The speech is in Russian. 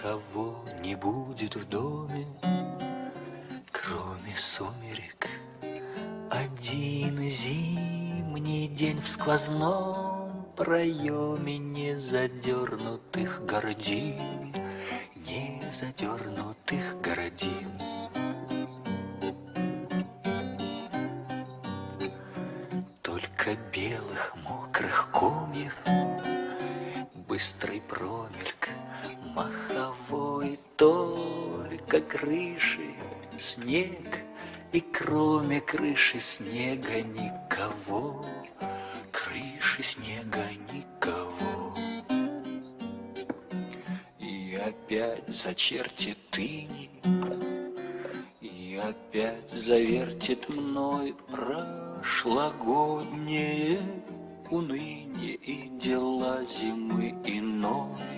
Никого не будет в доме, кроме сумерек. Один зимний день в сквозном проеме незадернутых гордин, незадернутых гордин. Только белых мокрых комьев, быстрый промельк маховой, только крыши снег, и кроме крыши снега никого, крыши снега никого. И опять зачертит иней, и опять завертит мной прошлогоднее уныние и дела зимы иной.